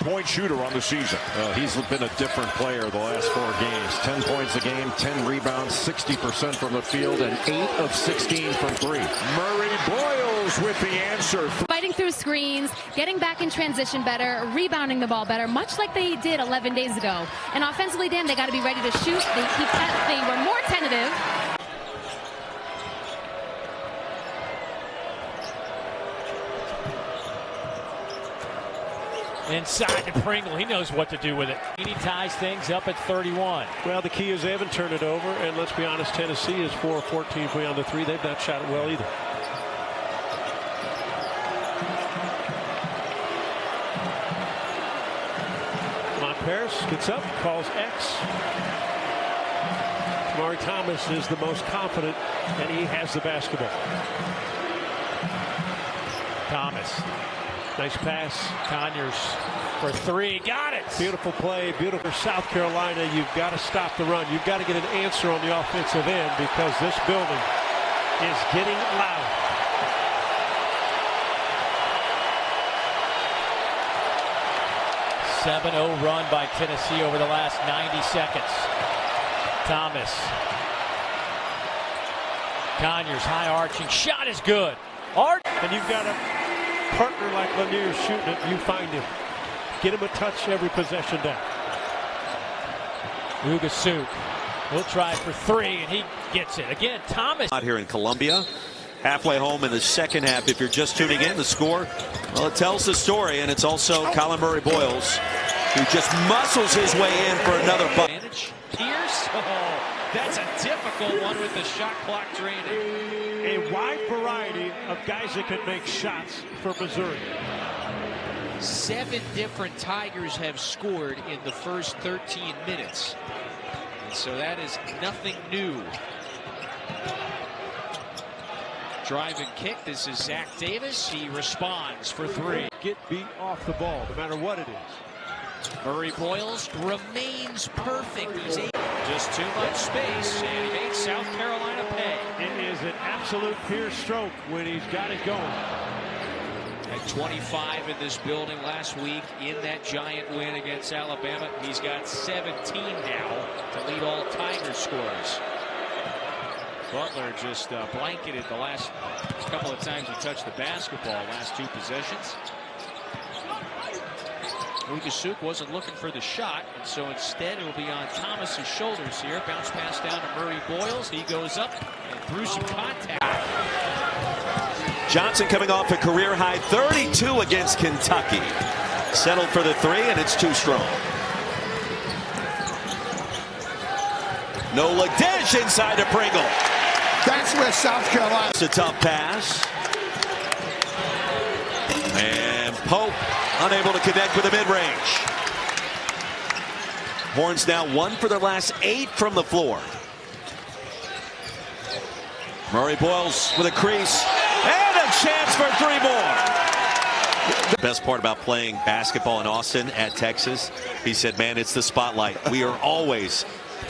Point shooter on the season. He's been a different player the last 4 games. 10 points a game, 10 rebounds, 60% from the field, and 8 of 16 from 3. Murray Boyles with the answer. Fighting through screens, getting back in transition better, rebounding the ball better, much like they did 11 days ago. And offensively, Dan, they got to be ready to shoot. They were more tentative. Inside to Pringle. He knows what to do with it. He ties things up at 31. Well, the key is they haven't turned it over. And let's be honest, Tennessee is 4 of 14 beyond the 3. They've not shot it well either. Paris gets up, calls X. Jamarii Thomas is the most confident, and he has the basketball. Thomas. Nice pass. Conyers for 3. Got it. Beautiful play. Beautiful. South Carolina, you've got to stop the run. You've got to get an answer on the offensive end because this building is getting loud. A 7-0 run by Tennessee over the last 90 seconds. Thomas. Conyers, high arching shot is good. And you've got a partner like Lanier shooting it. You find him. Get him a touch every possession down. Ugasuk will try for 3, and he gets it. Again, Thomas. Out here in Columbia. Halfway home in the second half. If you're just tuning in, the score, well, it tells the story, and it's also Colin Murray Boyles, who just muscles his way in for another bucket. Pierce, that's a difficult one with the shot clock draining. A wide variety of guys that can make shots for Missouri. 7 different Tigers have scored in the first 13 minutes. And so that is nothing new. Drive and kick. This is Zach Davis. He responds for 3. Get beat off the ball, no matter what it is. Murray Boyles remains perfect. He's just too much space, and he makes South Carolina pay. It is an absolute Pierce stroke when he's got it going. At 25 in this building last week in that giant win against Alabama. He's got 17 now to lead all Tiger scorers. Butler just blanketed the last couple of times he touched the basketball, last 2 possessions. Ugasuk wasn't looking for the shot, and so instead it will be on Thomas's shoulders here. Bounce pass down to Murray Boyles. He goes up and through some contact. Johnson coming off a career-high 32 against Kentucky. Settled for the 3, and it's too strong. No look dish inside to Pringle. That's where South Carolina. It's a tough pass. And Pope unable to connect with the mid-range. Horns now 1 for their last 8 from the floor. Murray Boyles with a crease and a chance for 3 more. The best part about playing basketball in Austin at Texas, he said, man, it's the spotlight. We are always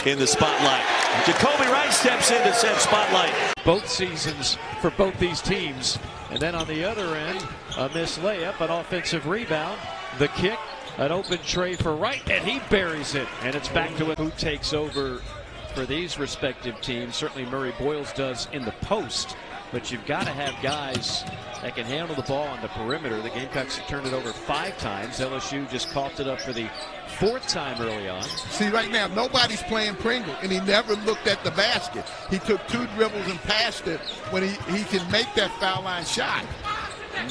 in the spotlight. Jacoby Wright steps in to set spotlight. Both seasons for both these teams. And then on the other end, a missed layup, an offensive rebound, the kick, an open tray for Wright, and he buries it. And it's back to it. Who takes over for these respective teams? Certainly Murray Boyles does in the post, but you've got to have guys that can handle the ball on the perimeter. The Gamecocks have turned it over 5 times. LSU just coughed it up for the 4th time early on. See, right now, nobody's playing Pringle, and he never looked at the basket. He took 2 dribbles and passed it when he can make that foul line shot.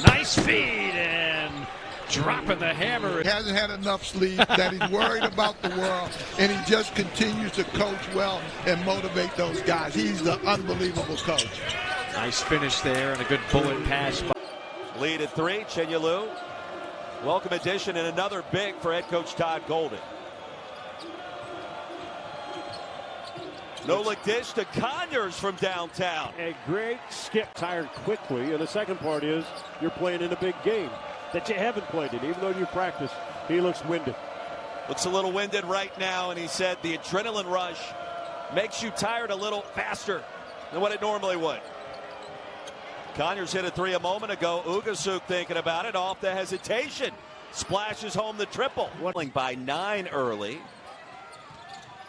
Nice feed and dropping the hammer. He hasn't had enough sleep, that he's worried about the world, and he just continues to coach well and motivate those guys. He's an unbelievable coach. Nice finish there and a good bullet pass. Lead at 3, Chinyelu. Welcome addition and another big for head coach Todd Golden. No look dish to Conyers from downtown. A great skip, tired quickly. And the second part is you're playing in a big game that you haven't played in. Even though you practice, he looks winded. Looks a little winded right now, and he said the adrenaline rush makes you tired a little faster than what it normally would. Conyers hit a 3 a moment ago. Ugasuk thinking about it off the hesitation. splashes home the triple. By 9 early.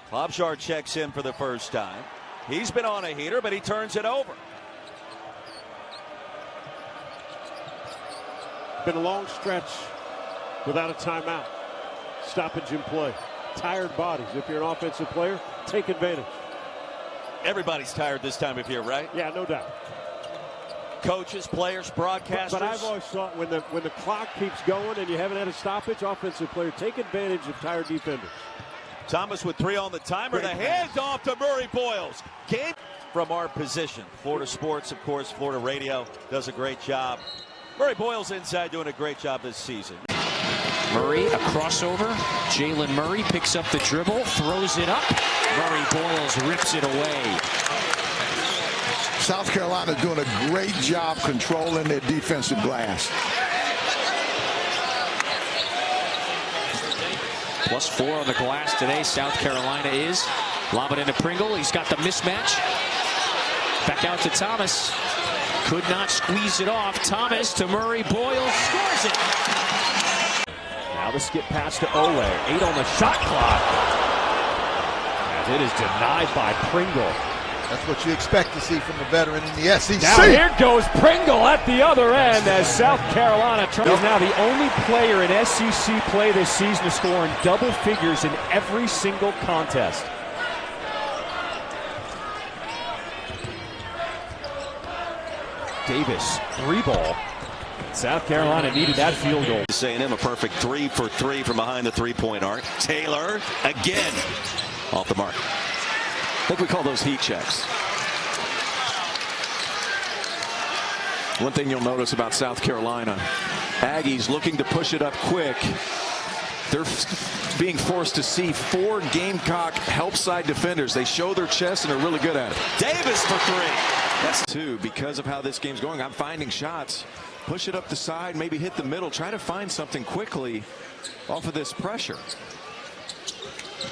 Klobuchar checks in for the first time. He's been on a heater, but he turns it over. Been a long stretch without a timeout. Stoppage in play. Tired bodies. If you're an offensive player, take advantage. Everybody's tired this time of year, right? Yeah, no doubt. Coaches, players, broadcasters. But I've always thought when the clock keeps going and you haven't had a stoppage, offensive player, take advantage of tired defenders. Thomas with 3 on the timer. The handoff to Murray Boyles. Game from our position. Florida Sports, of course, Florida Radio does a great job. Murray Boyles inside doing a great job this season. Murray, a crossover. Jalen Murray picks up the dribble, throws it up. Murray Boyles rips it away. South Carolina doing a great job controlling their defensive glass. +4 on the glass today. South Carolina is. Lob it into Pringle. He's got the mismatch. Back out to Thomas. Could not squeeze it off. Thomas to Murray. Boyles scores it. Now the skip pass to Ole. 8 on the shot clock. As it is denied by Pringle. That's what you expect to see from a veteran in the SEC. Now here goes Pringle at the other end as South Carolina is now the only player in SEC play this season to score in double figures in every single contest. Davis, 3-ball. South Carolina needed that field goal. Saying him a perfect 3 for 3 from behind the 3-point arc. Taylor again off the mark. I think we call those heat checks. One thing you'll notice about South Carolina, Aggies looking to push it up quick. They're being forced to see 4 Gamecock help side defenders. They show their chest and are really good at it. Davis for 3. That's 2 because of how this game's going. I'm finding shots. Push it up the side, maybe hit the middle. Try to find something quickly off of this pressure.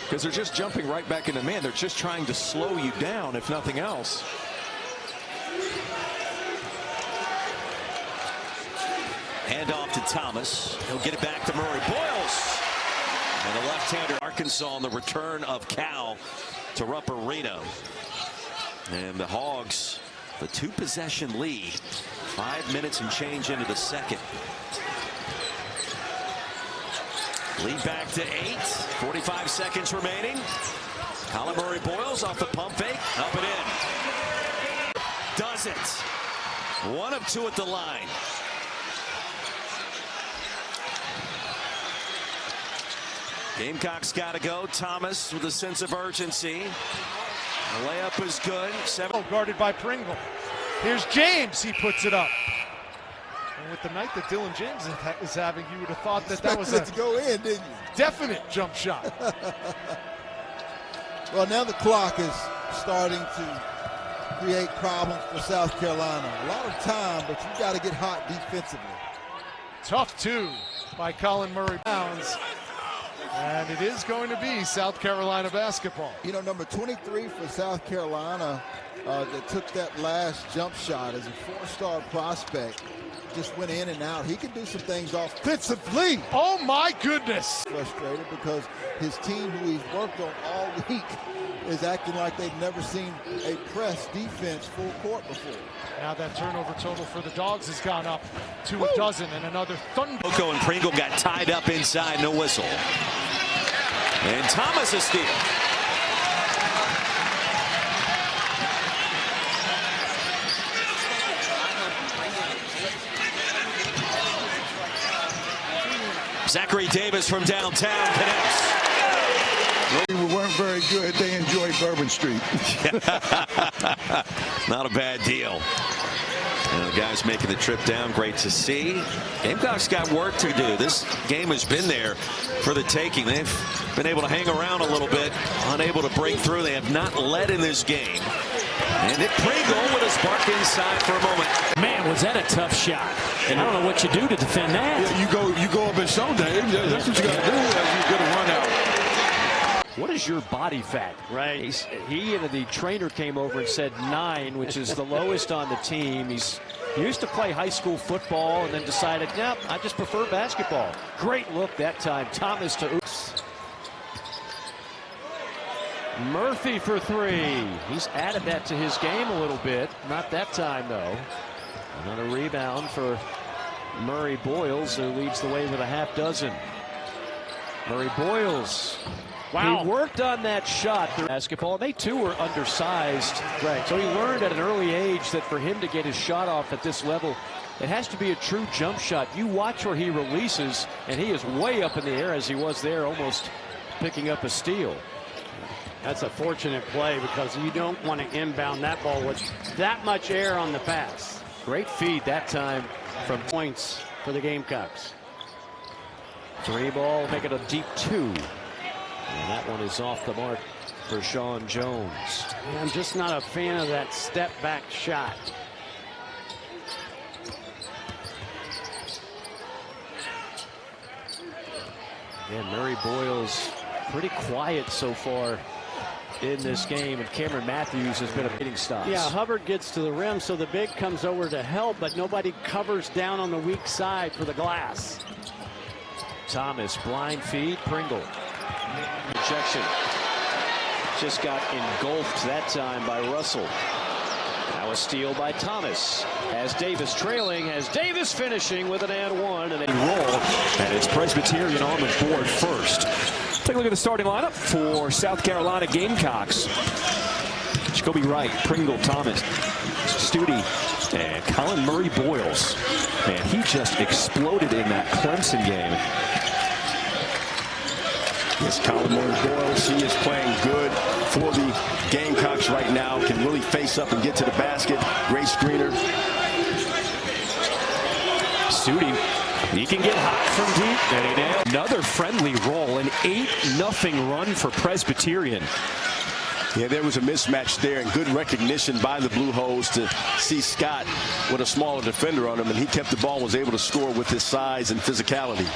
Because they're just jumping right back into man. They're just trying to slow you down, if nothing else. Hand off to Thomas. He'll get it back to Murray Boyles. And the left-hander, Arkansas, on the return of Cal to Rupperino. And the Hogs, the 2-possession lead. 5 minutes and change into the second. Lead back to 8. 45 seconds remaining. Colin Murray Boyles off the pump fake. Up and in. Does it. 1 of 2 at the line. Gamecocks got to go. Thomas with a sense of urgency. The layup is good. 7. Guarded by Pringle. Here's James. He puts it up. And with the night that Dylan James is having, you would have thought that was a to go in, didn't you? definite jump shot. Well, now the clock is starting to create problems for South Carolina. A lot of time, but you got to get hot defensively. Tough 2 by Colin Murray Bounds. And it is going to be South Carolina basketball. You know, number 23 for South Carolina that took that last jump shot as a 4-star prospect. Just went in and out. He can do some things offensively. Oh, my goodness. Frustrated because his team, who he's worked on all week, is acting like they've never seen a press defense full court before. Now that turnover total for the Dogs has gone up to a dozen, and another thunder. Oko and Pringle got tied up inside, no whistle. And Thomas a steal. Zachary Davis from downtown connects. We weren't very good. They enjoyed Bourbon Street. Not a bad deal. And the guys making the trip down, great to see. Gamecocks got work to do. This game has been there for the taking. They've been able to hang around a little bit, unable to break through. They have not led in this game. And Nick Pringle with a spark inside for a moment. Man, was that a tough shot. And I don't know what you do to defend that. Yeah, you go up and show Dave. That's what you got to do as you get a run out. What is your body fat? Right. He and the trainer came over and said 9, which is the lowest on the team. He's He used to play high school football and then decided, nope, I just prefer basketball. Great look that time. Thomas to Oops. Murphy for three. He's added that to his game a little bit. Not that time, though. Another rebound for Murray Boyles, who leads the way with a half dozen. Murray Boyles. Wow. He worked on that shot through basketball. They too were undersized. Right. So he learned at an early age that for him to get his shot off at this level, it has to be a true jump shot. You watch where he releases, and he is way up in the air as he was there, almost picking up a steal. That's a fortunate play because you don't want to inbound that ball with that much air on the pass. Great feed that time from points for the Gamecocks. Three ball, make it a deep two. And that one is off the mark for Sean Jones. I'm just not a fan of that step back shot. And Murray Boyles pretty quiet so far in this game, and Cameron Matthews has been a hitting stop. Yeah, Hubbard gets to the rim, so the big comes over to help, but nobody covers down on the weak side for the glass. Thomas, blind feed, Pringle. Rejection. Just got engulfed that time by Russell. Now a steal by Thomas. As Davis trailing, as Davis finishing with an and one. And they roll, and it's Presbyterian on the board first. Take a look at the starting lineup for South Carolina Gamecocks. Jacoby Wright, Pringle, Thomas, Studi, and Colin Murray Boyles. Man, he just exploded in that Clemson game. Yes, Colin Murray Boyles, he is playing good for the Gamecocks right now. Can really face up and get to the basket. Great screener. Studi, he can get hot from deep, and he nailed another friendly roll, an 8-0 run for Presbyterian. Yeah, there was a mismatch there, and good recognition by the Blue Hose to see Scott with a smaller defender on him, and he kept the ball and was able to score with his size and physicality.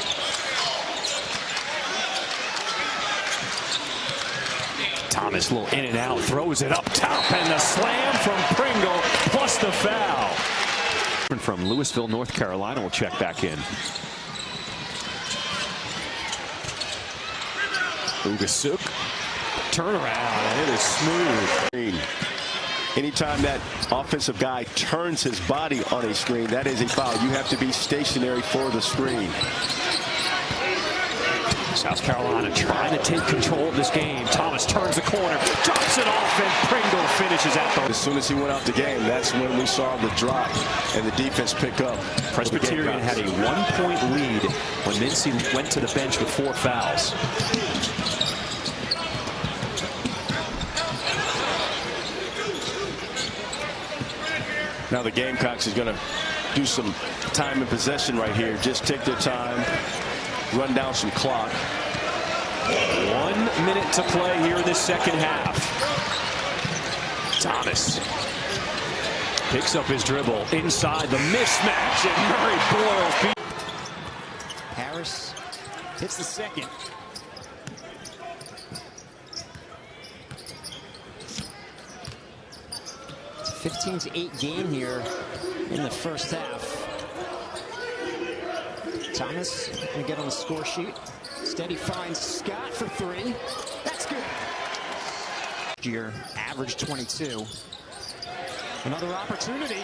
Thomas, a little in and out, throws it up top, and the slam from Pringle, plus the foul. From Louisville, North Carolina, will check back in. Ugasuk, turnaround, and it is smooth. Anytime that offensive guy turns his body on a screen, that is a foul. You have to be stationary for the screen. South Carolina trying to take control of this game. Thomas turns the corner, drops it off, and Pringle finishes at the... As soon as he went out the game, that's when we saw the drop and the defense pick up. Presbyterian had a 1-point lead when Mincy went to the bench with 4 fouls. Now the Gamecocks is going to do some time and possession right here. Just take their time, run down some clock. 1 minute to play here in the second half. Thomas picks up his dribble inside the mismatch, and Murray Boyles beat. Harris hits the second. It's a 15-8 game here in the first half. Thomas going to get on the score sheet. Steady finds Scott for 3. That's good. Year average 22. Another opportunity.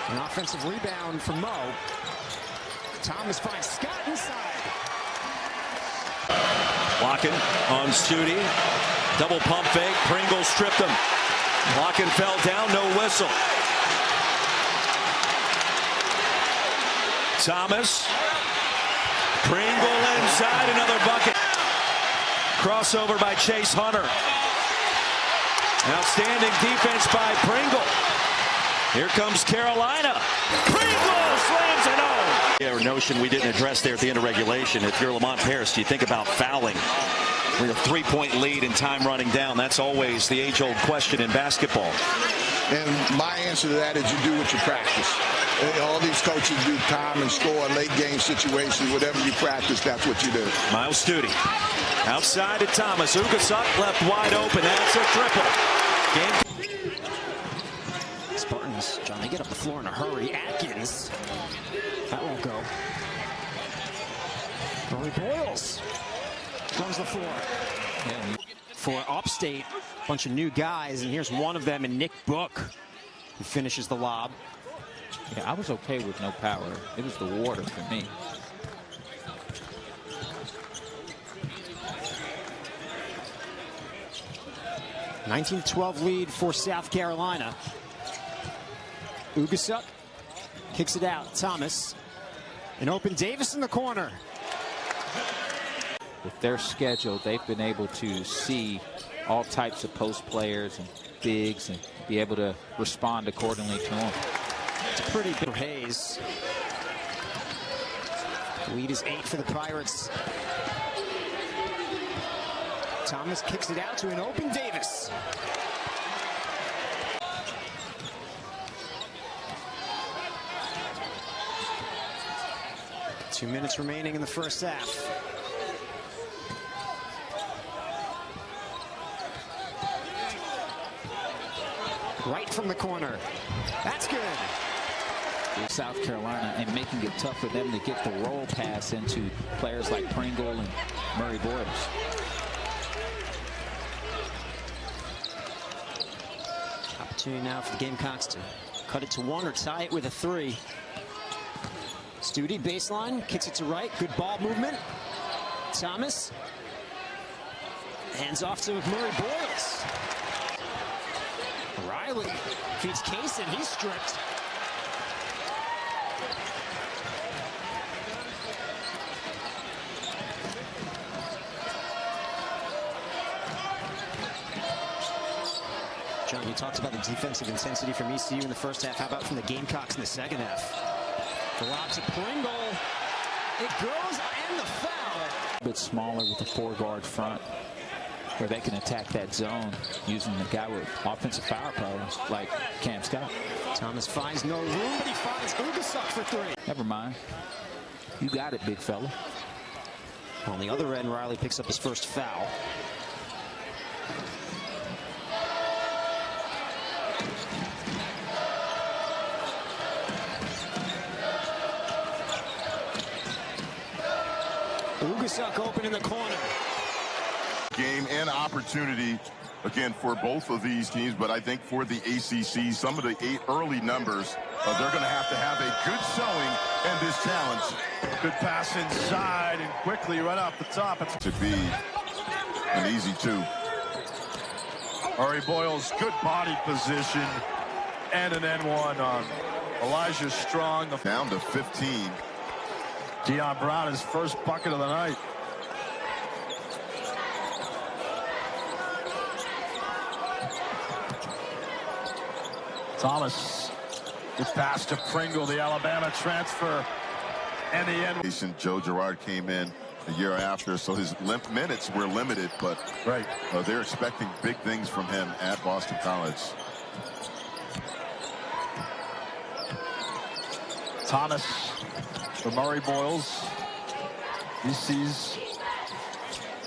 An offensive rebound from Mo. Thomas finds Scott inside. Locken on Studi. Double pump fake. Pringle stripped him. Locken fell down. No whistle. Thomas. Pringle inside, another bucket. Crossover by Chase Hunter. Outstanding defense by Pringle. Here comes Carolina. Pringle slams it home. Yeah, notion we didn't address there at the end of regulation. If you're Lamont Paris, do you think about fouling? With a 3-point lead and time running down, that's always the age-old question in basketball. And my answer to that is you do what you practice. All these coaches do time and score, late game situations, whatever you practice, that's what you do. Miles Studi outside to Thomas. Ugasuk left wide open. That's a triple. Game. Spartans, Johnny floor in a hurry. Atkins. That won't go. Rory Boyles runs the floor. For Upstate, a bunch of new guys, and here's one of them in Nick Book, who finishes the lob. Yeah, I was okay with no power. It was the water for me. A 19-12 lead for South Carolina. Ugasuk kicks it out. Thomas. An open Davis in the corner. With their schedule, they've been able to see all types of post players and bigs and be able to respond accordingly to them. It's a pretty big Hayes. The lead is 8 for the Pirates. Thomas kicks it out to an open Davis. Two minutes remaining in the first half. Right from the corner. That's good. South Carolina and making it tough for them to get the roll pass into players like Pringle and Murray Boyles. Opportunity now for the Gamecocks to cut it to 1 or tie it with a 3. Studi baseline, kicks it to right. Good ball movement. Thomas. Hands off to Murray Boyles. Riley feeds Case and he's stripped. John, you talked about the defensive intensity from ECU in the first half. How about from the Gamecocks in the second half? The lob to Pringle. It goes and the foul. A bit smaller with the 4-guard front, where they can attack that zone using the guy with offensive firepower like Cam Scott. Thomas finds no room, but he finds Ugasuk for 3. Never mind. You got it, big fella. On the other end, Riley picks up his first foul. Ugasuk open in the corner. Game and opportunity, again, for both of these teams, but I think for the ACC, some of the 8 early numbers, they're going to have a good showing in this challenge. Good pass inside and quickly right off the top. It's to be an easy 2. Murray Boyles, good body position, and an N1 on Elijah Strong. Down to 15. Deion Brown, his first bucket of the night. Thomas, good pass to Pringle, the Alabama transfer, and the end. Joe Girard came in a year after, so his minutes were limited, but they're expecting big things from him at Boston College. Thomas for Murray Boyles. He sees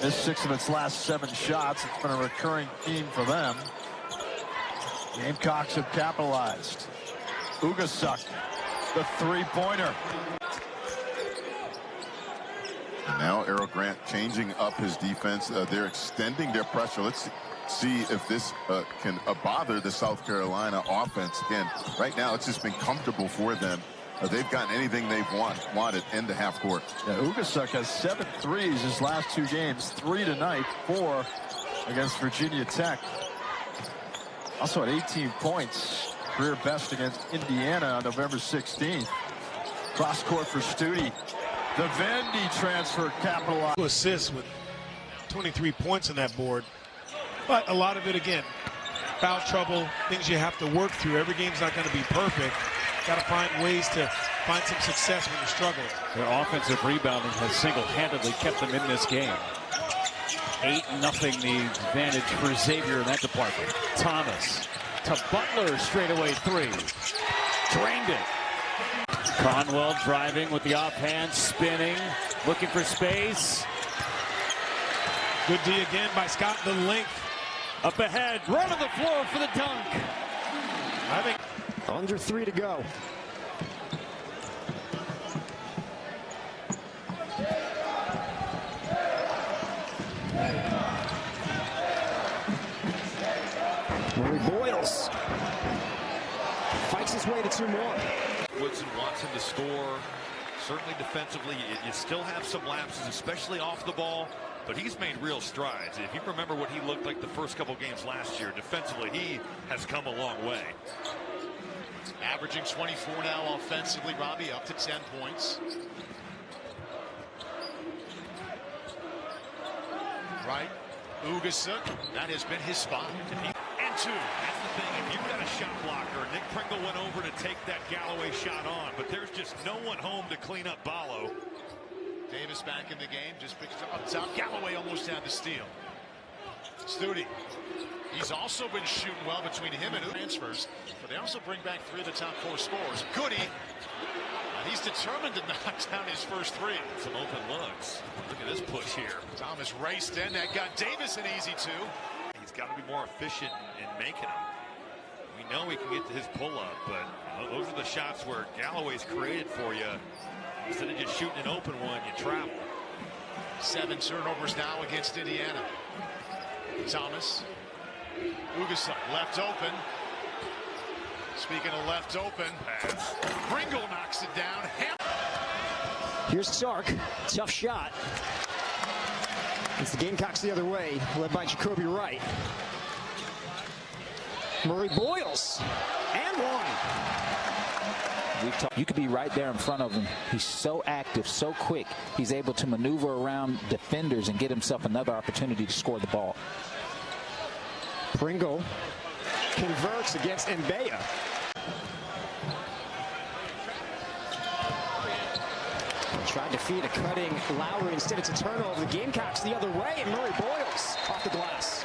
his 6 of its last 7 shots. It's been a recurring theme for them. Gamecocks have capitalized. Ugasuk, the 3-pointer. Now Errol Grant changing up his defense. They're extending their pressure. Let's see if this can bother the South Carolina offense. Again, right now it's just been comfortable for them. They've gotten anything they've wanted in the half court. Yeah, Ugasuk has 7 threes his last 2 games, 3 tonight, 4 against Virginia Tech. Also at 18 points, career best against Indiana on November 16th. Cross court for Studi. The Vandy transfer capitalized. 2 assists with 23 points on that board. But a lot of it, again, foul trouble, things you have to work through. Every game's not going to be perfect. Got to find ways to find some success when you struggle. Their offensive rebounding has single-handedly kept them in this game. 8-0 the advantage for Xavier in that department. Thomas to Butler, straightaway 3. Drained it. Conwell driving with the offhand, spinning, looking for space. Good D again by Scott. The length. Up ahead, run to the floor for the dunk. I think Under 3 to go. Murray Boyles fights his way to 2 more. Woodson wants him to score. Certainly defensively, you still have some lapses, especially off the ball, but he's made real strides. If you remember what he looked like the first couple games last year, defensively, he has come a long way. Averaging 24 now offensively, Robbie, up to 10 points. Right, Ugasuk, that has been his spot. And 2. That's the thing. If you've got a shot blocker, Nick Pringle went over to take that Galloway shot on, but there's just no one home to clean up Ballo. Davis back in the game, just picks up top. Galloway almost had the steal. Studi, he's also been shooting well between him and transfers, but they also bring back 3 of the top 4 scorers. Goody, he's determined to knock down his first 3. Some open looks. Look at this push here. Thomas raced in, that got Davis an easy 2. He's got to be more efficient in making them. We know he can get to his pull-up, but those are the shots where Galloway's created for you. Instead of just shooting an open one, you travel. 7 turnovers now against Indiana. Thomas. Ugasuk left open. Speaking of left open, pass. Pringle knocks it down. Here's Sark. Tough shot. It's the Gamecocks the other way, led by Jacoby Wright. Murray Boyles. And 1. You could be right there in front of him. He's so active, so quick. He's able to maneuver around defenders and get himself another opportunity to score the ball. Pringle converts against Mbeya. Tried to feed a cutting Lowry. Instead, it's a turnover. The Gamecocks the other way, and Murray Boyles off the glass.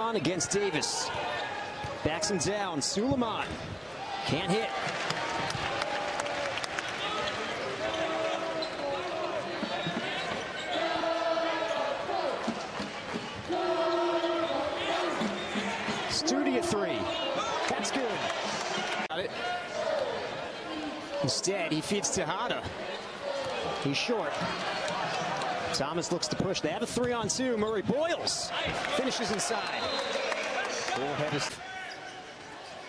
On against Davis. Backs him down. Suleiman can't hit. Studi at 3. That's good. Instead, he feeds Tejada. He's short. Thomas looks to push. They have a 3-on-2. Murray Boyles finishes inside.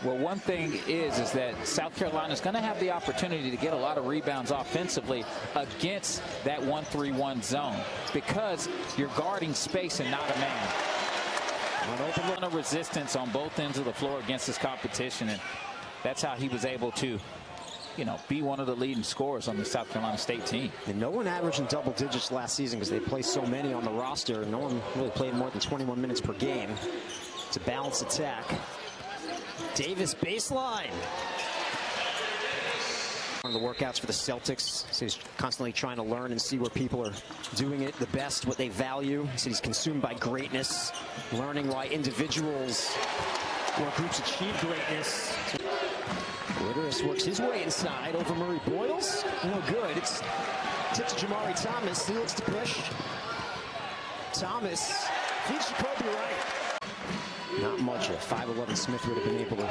Well, one thing is that South Carolina is going to have the opportunity to get a lot of rebounds offensively against that 1-3-1 zone because you're guarding space and not a man. An open run of resistance on both ends of the floor against his competition, and that's how he was able to, be one of the leading scorers on the South Carolina State team. And no one averaged in double digits last season because they placed so many on the roster. No one really played more than 21 minutes per game. It's a balanced attack. Davis baseline. One of the workouts for the Celtics. So he's constantly trying to learn and see where people are doing it the best, what they value. So he's consumed by greatness, learning why individuals or groups achieve greatness. Litteris works his way inside over Murray Boyles. No good. It's tipped to Jamarii Thomas. He looks to push. Thomas feeds Jacoby Wright. Not much. A 5'11" Smith would have been able to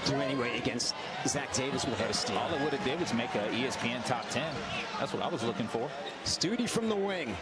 do anyway against Zach Davis with a head of steam. All it would have did was make an ESPN top 10. That's what I was looking for. Studi from the wing.